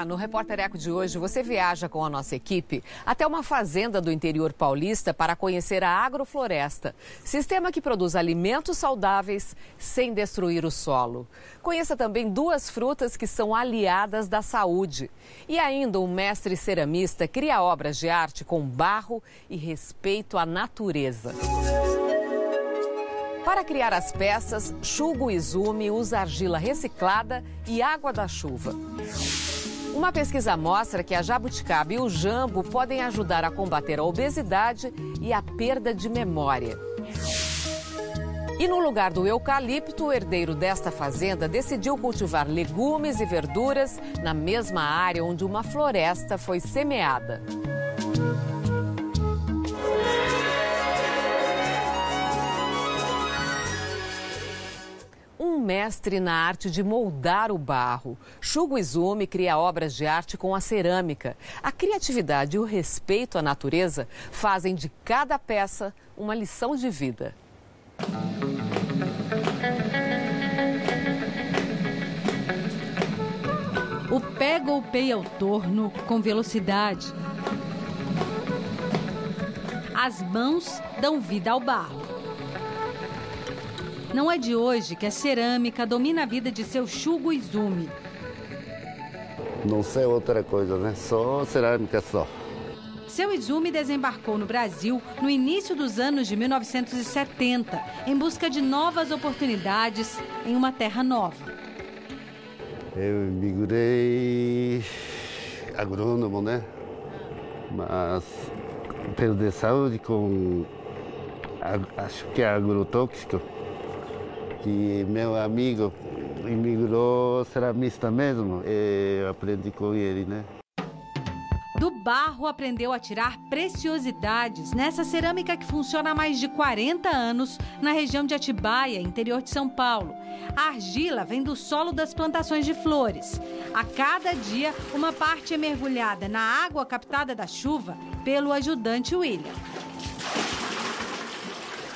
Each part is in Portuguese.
Olá, no Repórter Eco de hoje você viaja com a nossa equipe até uma fazenda do interior paulista para conhecer a agrofloresta, sistema que produz alimentos saudáveis sem destruir o solo. Conheça também duas frutas que são aliadas da saúde. E ainda um mestre ceramista cria obras de arte com barro e respeito à natureza. Para criar as peças, Shugo Izumi usa argila reciclada e água da chuva. Uma pesquisa mostra que a jabuticaba e o jambo podem ajudar a combater a obesidade e a perda de memória. E no lugar do eucalipto, o herdeiro desta fazenda decidiu cultivar legumes e verduras na mesma área onde uma floresta foi semeada. Um mestre na arte de moldar o barro. Shugo Izumi cria obras de arte com a cerâmica. A criatividade e o respeito à natureza fazem de cada peça uma lição de vida. O pé golpeia o torno com velocidade. As mãos dão vida ao barro. Não é de hoje que a cerâmica domina a vida de seu Shugo Izumi. Não sei outra coisa, né? Só cerâmica só. Seu Izumi desembarcou no Brasil no início dos anos de 1970, em busca de novas oportunidades em uma terra nova. Eu migrei agrônomo, né? Mas perdi saúde com, acho que é agrotóxico. Que meu amigo imigrou ceramista mesmo, e eu aprendi com ele, né? Do barro aprendeu a tirar preciosidades nessa cerâmica que funciona há mais de 40 anos na região de Atibaia, interior de São Paulo. A argila vem do solo das plantações de flores. A cada dia, uma parte é mergulhada na água captada da chuva pelo ajudante William.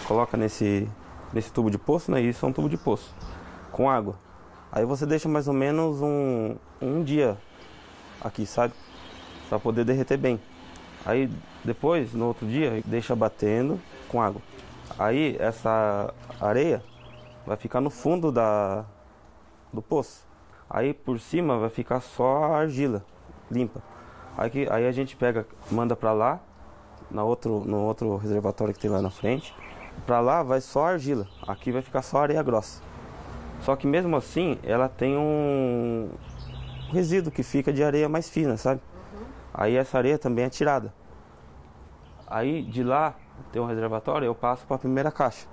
Coloca nesse tubo de poço, né? Isso é um tubo de poço com água. Aí você deixa mais ou menos um dia aqui, sabe? Para poder derreter bem. Aí depois, no outro dia, deixa batendo com água. Aí essa areia vai ficar no fundo do poço. Aí por cima vai ficar só a argila limpa. Aí a gente pega, manda para lá, no outro reservatório que tem lá na frente. Para lá vai só argila, aqui vai ficar só areia grossa. Só que mesmo assim, ela tem um resíduo que fica de areia mais fina, sabe? Aí essa areia também é tirada. Aí de lá, tem um reservatório, eu passo para a primeira caixa.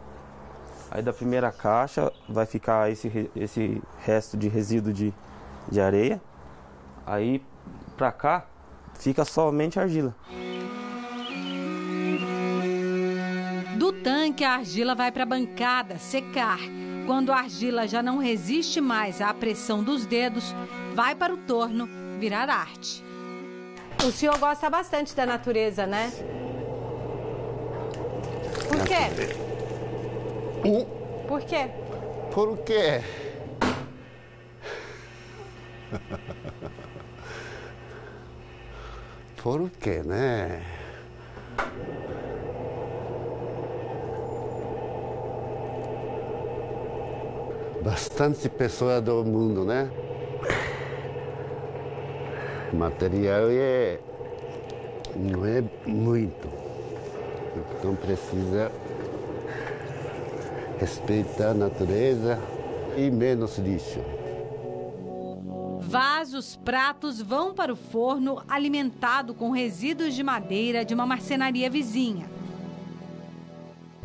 Aí da primeira caixa vai ficar esse resto de resíduo de areia. Aí para cá, fica somente argila. Do tanque, a argila vai para a bancada secar. Quando a argila já não resiste mais à pressão dos dedos, vai para o torno virar arte. O senhor gosta bastante da natureza, né? Por quê? Por quê? Por quê? Por quê, né? Bastante pessoas do mundo, né? O material não é muito, então precisa respeitar a natureza e menos lixo. Vasos, pratos vão para o forno alimentado com resíduos de madeira de uma marcenaria vizinha.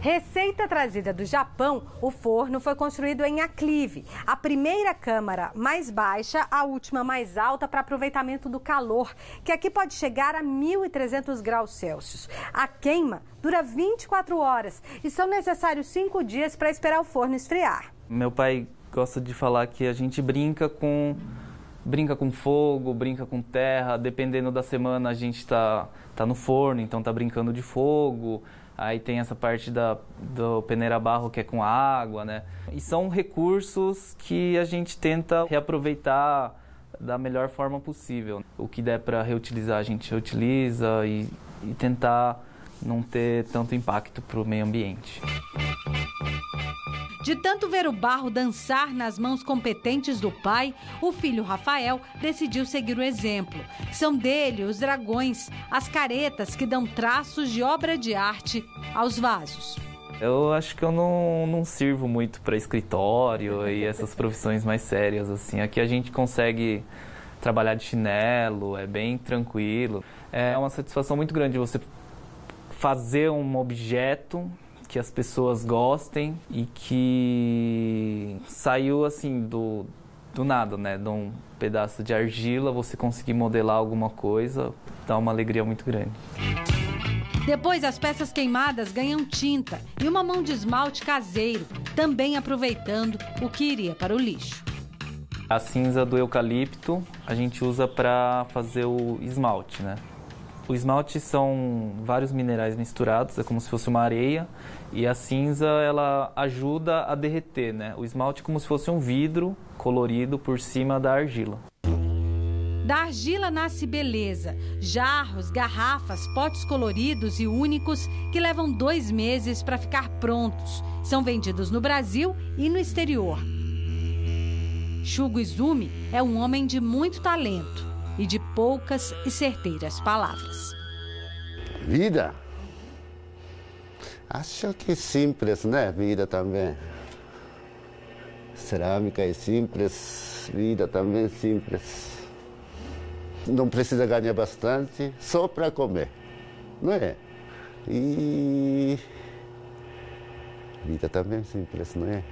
Receita trazida do Japão, o forno foi construído em aclive. A primeira câmara mais baixa, a última mais alta para aproveitamento do calor, que aqui pode chegar a 1.300 graus Celsius. A queima dura 24 horas e são necessários 5 dias para esperar o forno esfriar. Meu pai gosta de falar que a gente brinca com fogo, brinca com terra. Dependendo da semana a gente tá no forno, então tá brincando de fogo. Aí tem essa parte do peneira barro que é com água, né? E são recursos que a gente tenta reaproveitar da melhor forma possível. O que der para reutilizar, a gente reutiliza e tentar não ter tanto impacto para o meio ambiente. De tanto ver o barro dançar nas mãos competentes do pai, o filho Rafael decidiu seguir o exemplo. São dele os dragões, as caretas que dão traços de obra de arte aos vasos. Eu acho que eu não sirvo muito para escritório e essas profissões mais sérias, assim. Aqui a gente consegue trabalhar de chinelo, é bem tranquilo. É uma satisfação muito grande você fazer um objeto que as pessoas gostem e que saiu assim do nada, né? De um pedaço de argila, você conseguir modelar alguma coisa, dá uma alegria muito grande. Depois, as peças queimadas ganham tinta e uma mão de esmalte caseiro, também aproveitando o que iria para o lixo. A cinza do eucalipto a gente usa para fazer o esmalte, né? O esmalte são vários minerais misturados, é como se fosse uma areia, e a cinza ela ajuda a derreter, né? O esmalte é como se fosse um vidro colorido por cima da argila. Da argila nasce beleza, jarros, garrafas, potes coloridos e únicos que levam 2 meses para ficar prontos. São vendidos no Brasil e no exterior. Shugo Izumi é um homem de muito talento e de poucas e certeiras palavras. Vida? Acho que é simples, né? Vida também. Cerâmica é simples, vida também é simples. Não precisa ganhar bastante, só para comer, não é? E vida também é simples, não é?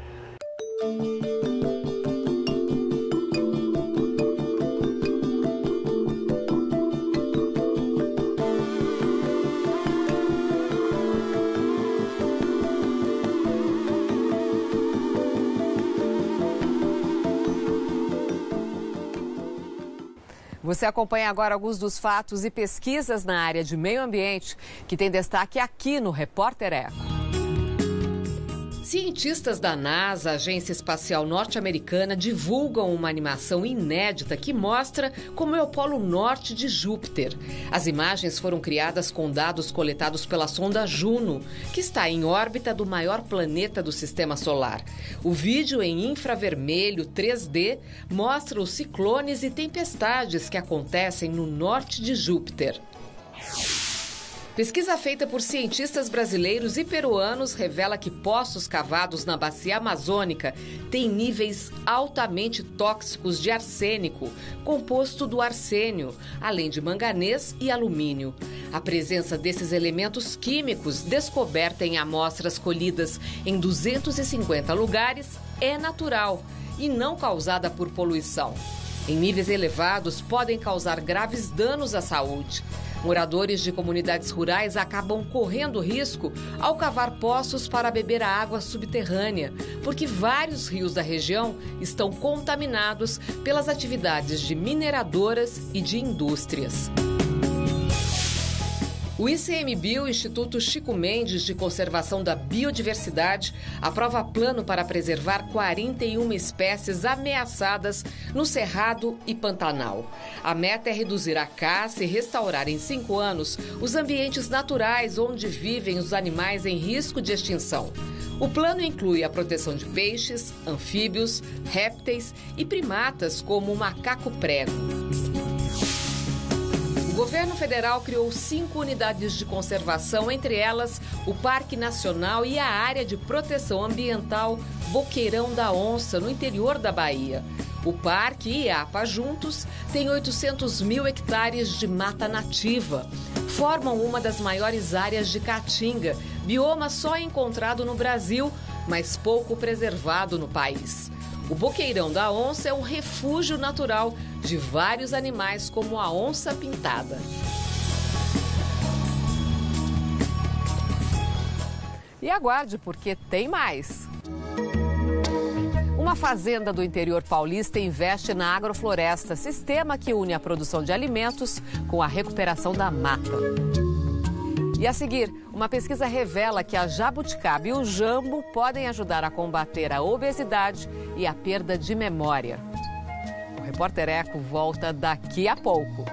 Você acompanha agora alguns dos fatos e pesquisas na área de meio ambiente que tem destaque aqui no Repórter Eco. Cientistas da NASA, Agência Espacial Norte-Americana, divulgam uma animação inédita que mostra como é o Polo Norte de Júpiter. As imagens foram criadas com dados coletados pela sonda Juno, que está em órbita do maior planeta do Sistema Solar. O vídeo em infravermelho 3D mostra os ciclones e tempestades que acontecem no norte de Júpiter. Pesquisa feita por cientistas brasileiros e peruanos revela que poços cavados na bacia amazônica têm níveis altamente tóxicos de arsênico, composto do arsênio, além de manganês e alumínio. A presença desses elementos químicos, descoberta em amostras colhidas em 250 lugares, é natural e não causada por poluição. Em níveis elevados, podem causar graves danos à saúde. Moradores de comunidades rurais acabam correndo risco ao cavar poços para beber a água subterrânea, porque vários rios da região estão contaminados pelas atividades de mineradoras e de indústrias. O ICMBio, Instituto Chico Mendes de Conservação da Biodiversidade, aprova plano para preservar 41 espécies ameaçadas no Cerrado e Pantanal. A meta é reduzir a caça e restaurar em 5 anos os ambientes naturais onde vivem os animais em risco de extinção. O plano inclui a proteção de peixes, anfíbios, répteis e primatas como o macaco-prego. O governo federal criou 5 unidades de conservação, entre elas o Parque Nacional e a Área de Proteção Ambiental Boqueirão da Onça, no interior da Bahia. O parque e a APA juntos têm 800 mil hectares de mata nativa. Formam uma das maiores áreas de caatinga, bioma só encontrado no Brasil, mas pouco preservado no país. O Boqueirão da Onça é um refúgio natural de vários animais, como a onça pintada. E aguarde, porque tem mais. Uma fazenda do interior paulista investe na agrofloresta, sistema que une a produção de alimentos com a recuperação da mata. E a seguir, uma pesquisa revela que a jabuticaba e o jambo podem ajudar a combater a obesidade e a perda de memória. Repórter Eco volta daqui a pouco.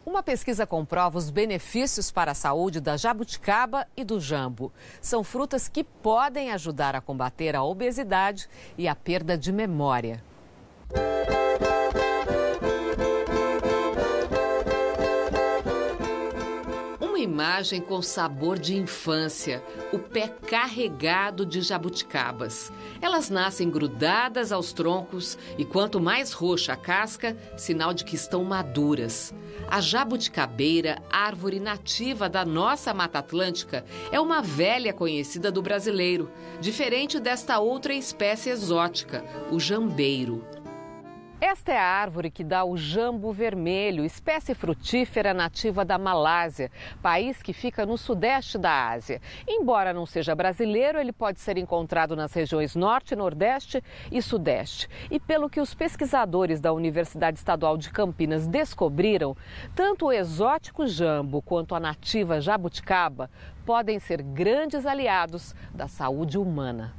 Uma pesquisa comprova os benefícios para a saúde da jabuticaba e do jambo. São frutas que podem ajudar a combater a obesidade e a perda de memória. Uma imagem com sabor de infância, o pé carregado de jabuticabas. Elas nascem grudadas aos troncos e quanto mais roxa a casca, sinal de que estão maduras. A jabuticabeira, árvore nativa da nossa Mata Atlântica, é uma velha conhecida do brasileiro, diferente desta outra espécie exótica, o jambeiro. Esta é a árvore que dá o jambo vermelho, espécie frutífera nativa da Malásia, país que fica no sudeste da Ásia. Embora não seja brasileiro, ele pode ser encontrado nas regiões norte, nordeste e sudeste. E pelo que os pesquisadores da Universidade Estadual de Campinas descobriram, tanto o exótico jambo quanto a nativa jabuticaba podem ser grandes aliados da saúde humana.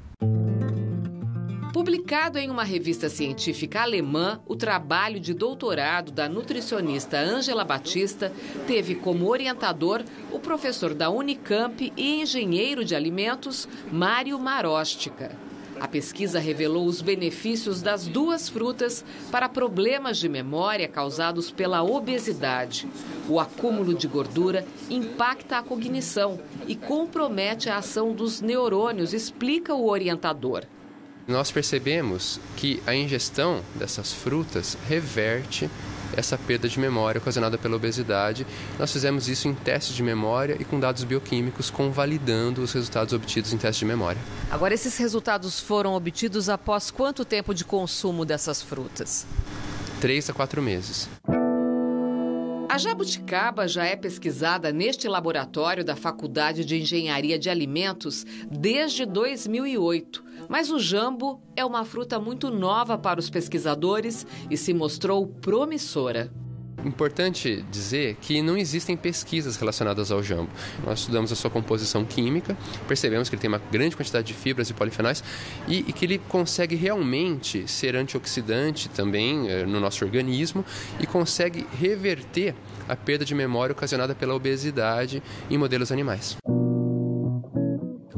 Publicado em uma revista científica alemã, o trabalho de doutorado da nutricionista Ângela Batista teve como orientador o professor da Unicamp e engenheiro de alimentos Mário Marostica. A pesquisa revelou os benefícios das duas frutas para problemas de memória causados pela obesidade. O acúmulo de gordura impacta a cognição e compromete a ação dos neurônios, explica o orientador. Nós percebemos que a ingestão dessas frutas reverte essa perda de memória ocasionada pela obesidade. Nós fizemos isso em testes de memória e com dados bioquímicos convalidando os resultados obtidos em testes de memória. Agora, esses resultados foram obtidos após quanto tempo de consumo dessas frutas? 3 a 4 meses. A jabuticaba já é pesquisada neste laboratório da Faculdade de Engenharia de Alimentos desde 2008. Mas o jambo é uma fruta muito nova para os pesquisadores e se mostrou promissora. Importante dizer que não existem pesquisas relacionadas ao jambo. Nós estudamos a sua composição química, percebemos que ele tem uma grande quantidade de fibras e polifenóis e que ele consegue realmente ser antioxidante também no nosso organismo e consegue reverter a perda de memória ocasionada pela obesidade em modelos animais.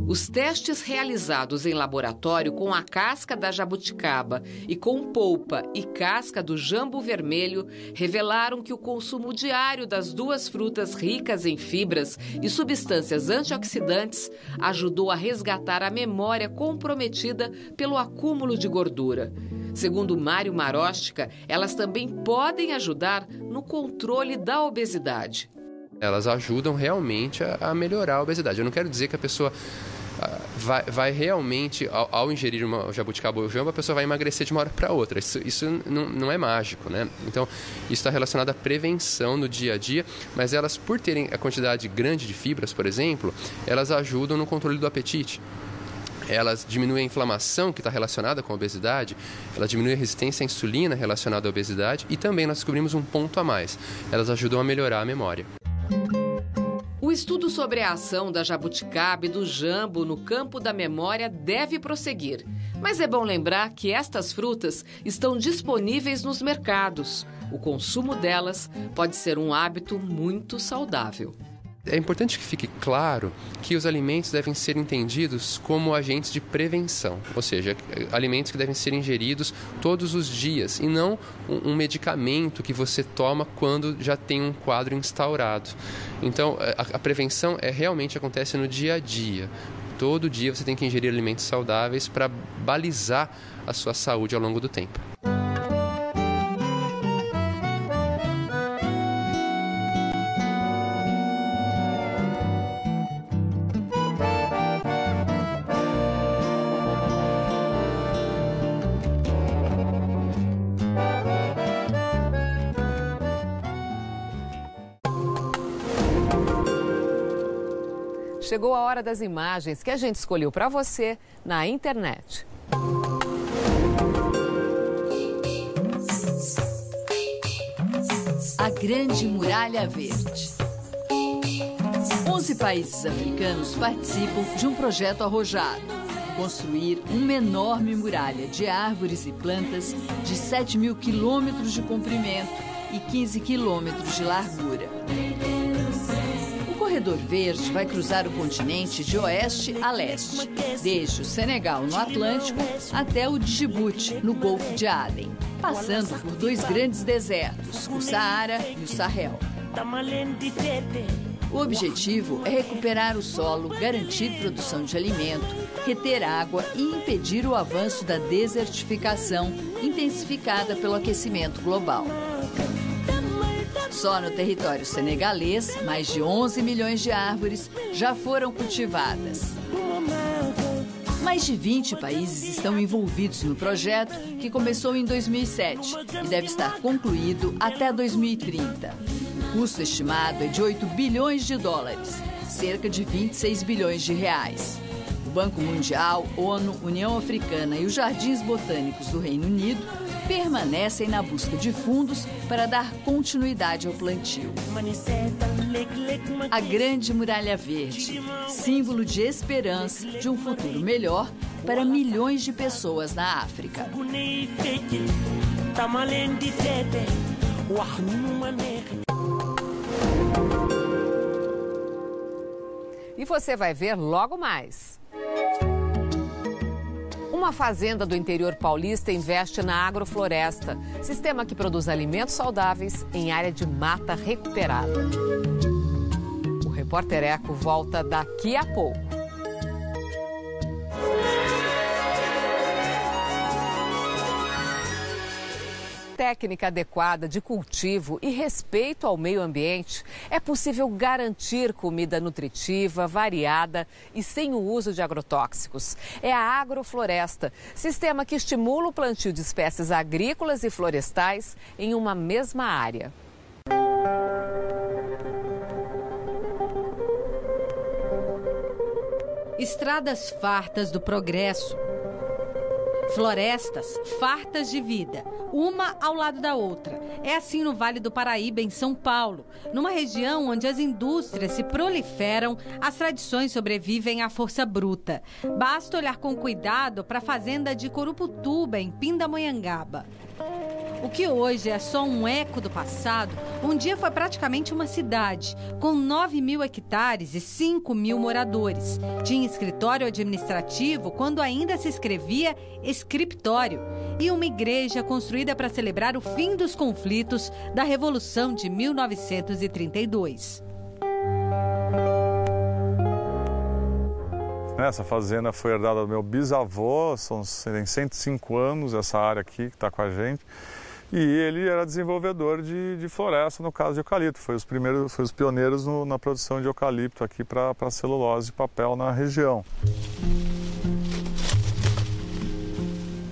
Os testes realizados em laboratório com a casca da jabuticaba e com polpa e casca do jambo vermelho revelaram que o consumo diário das duas frutas ricas em fibras e substâncias antioxidantes ajudou a resgatar a memória comprometida pelo acúmulo de gordura. Segundo Mário Marostica, elas também podem ajudar no controle da obesidade. Elas ajudam realmente a melhorar a obesidade. Eu não quero dizer que a pessoa vai realmente, ao ingerir uma jabuticaba ou jambo, a pessoa vai emagrecer de uma hora para outra. Isso não é mágico, né? Então, isso está relacionado à prevenção no dia a dia, mas elas, por terem a quantidade grande de fibras, por exemplo, elas ajudam no controle do apetite. Elas diminuem a inflamação que está relacionada com a obesidade, elas diminuem a resistência à insulina relacionada à obesidade e também nós descobrimos um ponto a mais, elas ajudam a melhorar a memória. O estudo sobre a ação da jabuticaba e do jambo no campo da memória deve prosseguir. Mas é bom lembrar que estas frutas estão disponíveis nos mercados. O consumo delas pode ser um hábito muito saudável. É importante que fique claro que os alimentos devem ser entendidos como agentes de prevenção, ou seja, alimentos que devem ser ingeridos todos os dias e não um medicamento que você toma quando já tem um quadro instaurado. Então, a prevenção realmente acontece no dia a dia. Todo dia você tem que ingerir alimentos saudáveis para balizar a sua saúde ao longo do tempo. Chegou a hora das imagens que a gente escolheu para você na internet. A Grande Muralha Verde. 11 países africanos participam de um projeto arrojado: construir uma enorme muralha de árvores e plantas de 7.000 quilômetros de comprimento e 15 quilômetros de largura. O corredor verde vai cruzar o continente de oeste a leste, desde o Senegal, no Atlântico, até o Djibouti, no Golfo de Aden, passando por 2 grandes desertos, o Saara e o Sahel. O objetivo é recuperar o solo, garantir produção de alimento, reter água e impedir o avanço da desertificação intensificada pelo aquecimento global. Só no território senegalês, mais de 11 milhões de árvores já foram cultivadas. Mais de 20 países estão envolvidos no projeto, que começou em 2007 e deve estar concluído até 2030. O custo estimado é de 8 bilhões de dólares, cerca de 26 bilhões de reais. O Banco Mundial, ONU, União Africana e os Jardins Botânicos do Reino Unido permanecem na busca de fundos para dar continuidade ao plantio. A Grande Muralha Verde, símbolo de esperança de um futuro melhor para milhões de pessoas na África. E você vai ver logo mais. Uma fazenda do interior paulista investe na agrofloresta, sistema que produz alimentos saudáveis em área de mata recuperada. O Repórter Eco volta daqui a pouco. Técnica adequada de cultivo e respeito ao meio ambiente, é possível garantir comida nutritiva, variada e sem o uso de agrotóxicos. É a agrofloresta, sistema que estimula o plantio de espécies agrícolas e florestais em uma mesma área. Estradas fartas do progresso. Florestas fartas de vida, uma ao lado da outra. É assim no Vale do Paraíba, em São Paulo. Numa região onde as indústrias se proliferam, as tradições sobrevivem à força bruta. Basta olhar com cuidado para a fazenda de Coruputuba, em Pindamonhangaba. O que hoje é só um eco do passado, um dia foi praticamente uma cidade, com 9.000 hectares e 5.000 moradores. Tinha escritório administrativo quando ainda se escrevia escriptório. E uma igreja construída para celebrar o fim dos conflitos da Revolução de 1932. Essa fazenda foi herdada do meu bisavô, tem 105 anos essa área aqui que está com a gente. E ele era desenvolvedor de floresta, no caso de eucalipto. Foi os pioneiros na produção de eucalipto aqui para celulose e papel na região.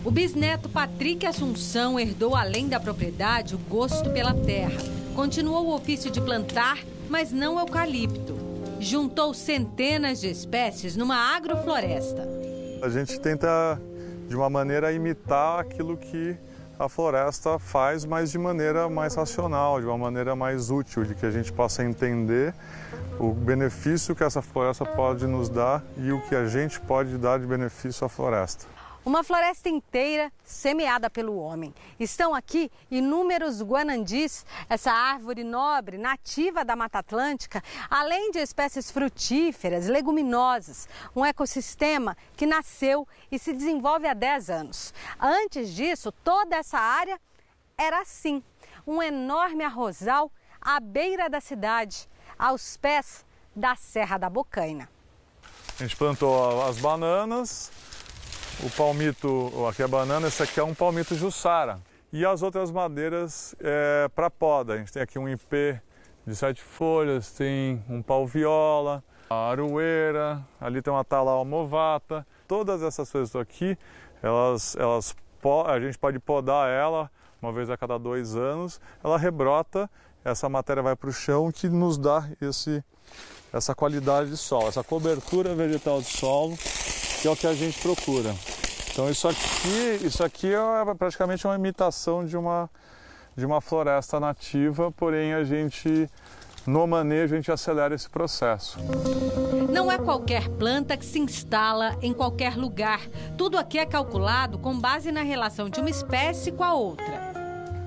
O bisneto Patrick Assunção herdou, além da propriedade, o gosto pela terra. Continuou o ofício de plantar, mas não eucalipto. Juntou centenas de espécies numa agrofloresta. A gente tenta, de uma maneira, imitar aquilo que a floresta faz, mas de maneira mais racional, de uma maneira mais útil, de que a gente possa entender o benefício que essa floresta pode nos dar e o que a gente pode dar de benefício à floresta. Uma floresta inteira semeada pelo homem. Estão aqui inúmeros guanandis, essa árvore nobre nativa da Mata Atlântica, além de espécies frutíferas, leguminosas. Um ecossistema que nasceu e se desenvolve há 10 anos. Antes disso, toda essa área era assim, um enorme arrozal à beira da cidade, aos pés da Serra da Bocaina. A gente plantou as bananas. O palmito, aqui é a banana, esse aqui é um palmito Jussara. E as outras madeiras para poda. A gente tem aqui um ipê de 7 folhas, tem um pau-viola, a aroeira, ali tem uma talaua movata. Todas essas coisas aqui, a gente pode podar ela uma vez a cada 2 anos. Ela rebrota, essa matéria vai para o chão, que nos dá essa qualidade de solo, essa cobertura vegetal de solo, que é o que a gente procura. Então isso aqui é praticamente uma imitação de uma de uma floresta nativa, porém no manejo a gente acelera esse processo. Não é qualquer planta que se instala em qualquer lugar. Tudo aqui é calculado com base na relação de uma espécie com a outra.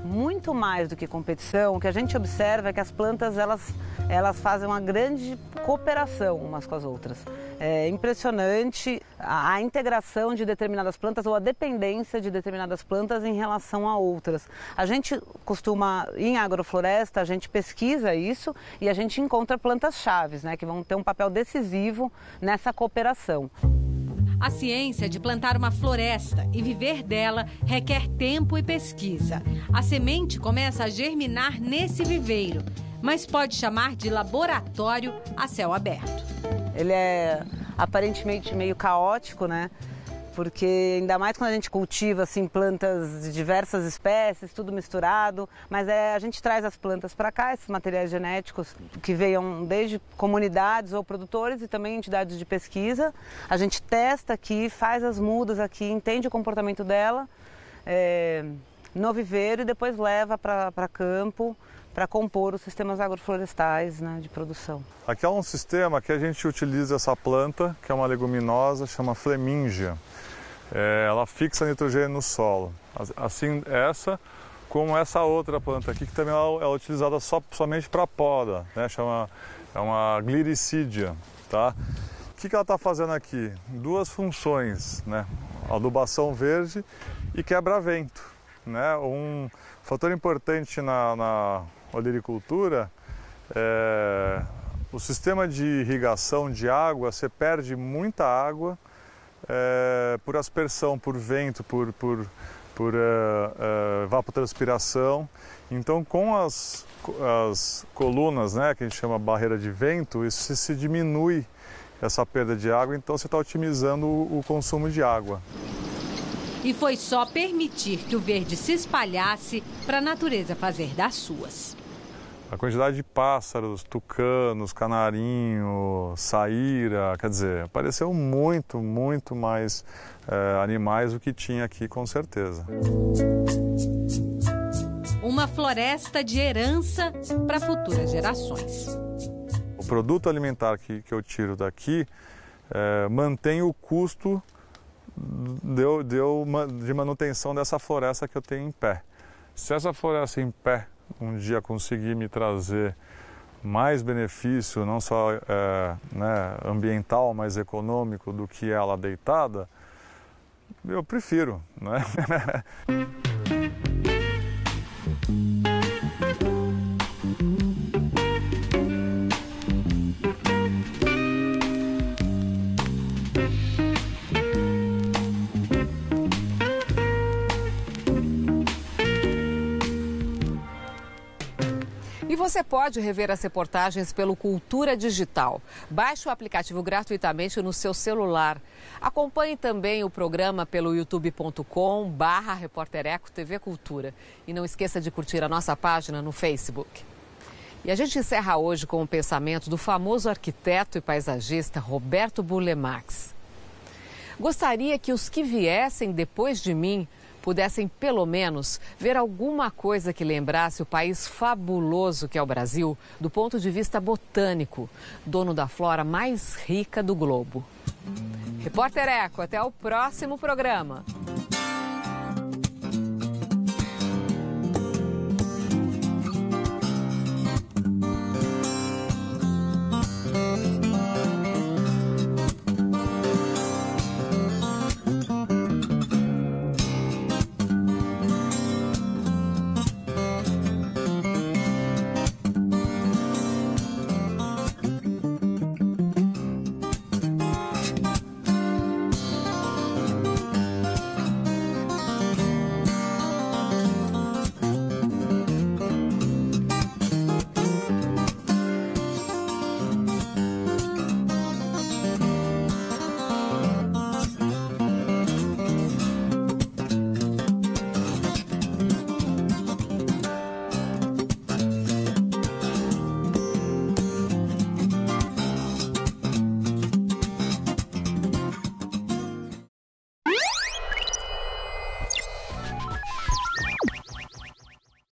Muito mais do que competição, o que a gente observa é que as plantas elas fazem uma grande cooperação umas com as outras. É impressionante a integração de determinadas plantas ou a dependência de determinadas plantas em relação a outras. A gente costuma, em agrofloresta, a gente pesquisa isso e a gente encontra plantas-chaves, né, que vão ter um papel decisivo nessa cooperação. A ciência de plantar uma floresta e viver dela requer tempo e pesquisa. A semente começa a germinar nesse viveiro, mas pode chamar de laboratório a céu aberto. Ele é aparentemente meio caótico, né? Porque ainda mais quando a gente cultiva assim, plantas de diversas espécies, tudo misturado, mas a gente traz as plantas para cá, esses materiais genéticos que venham desde comunidades ou produtores e também entidades de pesquisa. A gente testa aqui, faz as mudas aqui, entende o comportamento dela no viveiro e depois leva para campo para compor os sistemas agroflorestais, né, de produção. Aqui é um sistema que a gente utiliza essa planta, que é uma leguminosa, chama Flemingia. Ela fixa nitrogênio no solo. Assim, como essa outra planta aqui, que também é utilizada somente para poda, né? É uma gliricídia. Tá? O que ela está fazendo aqui? Duas funções, né? Adubação verde e quebra-vento. Né? Um fator importante na olericultura é o sistema de irrigação de água. Você perde muita água por aspersão, por vento, por evapotranspiração. Então, com as colunas, né, que a gente chama barreira de vento, isso se diminui essa perda de água, então você está otimizando o consumo de água. E foi só permitir que o verde se espalhasse para a natureza fazer das suas. A quantidade de pássaros, tucanos, canarinho, saíra, quer dizer, apareceu muito mais animais do que tinha aqui, com certeza. Uma floresta de herança para futuras gerações. O produto alimentar que eu tiro daqui mantém o custo de manutenção dessa floresta que eu tenho em pé. Se essa floresta em pé um dia conseguir me trazer mais benefício, não só ambiental, mas econômico do que ela deitada, eu prefiro, né? E você pode rever as reportagens pelo Cultura Digital. Baixe o aplicativo gratuitamente no seu celular. Acompanhe também o programa pelo youtube.com/repórtereco TV Cultura. E não esqueça de curtir a nossa página no Facebook. E a gente encerra hoje com o pensamento do famoso arquiteto e paisagista Roberto Burle Marx. Gostaria que os que viessem depois de mim pudessem, pelo menos, ver alguma coisa que lembrasse o país fabuloso que é o Brasil, do ponto de vista botânico, dono da flora mais rica do globo. Repórter Eco, até o próximo programa.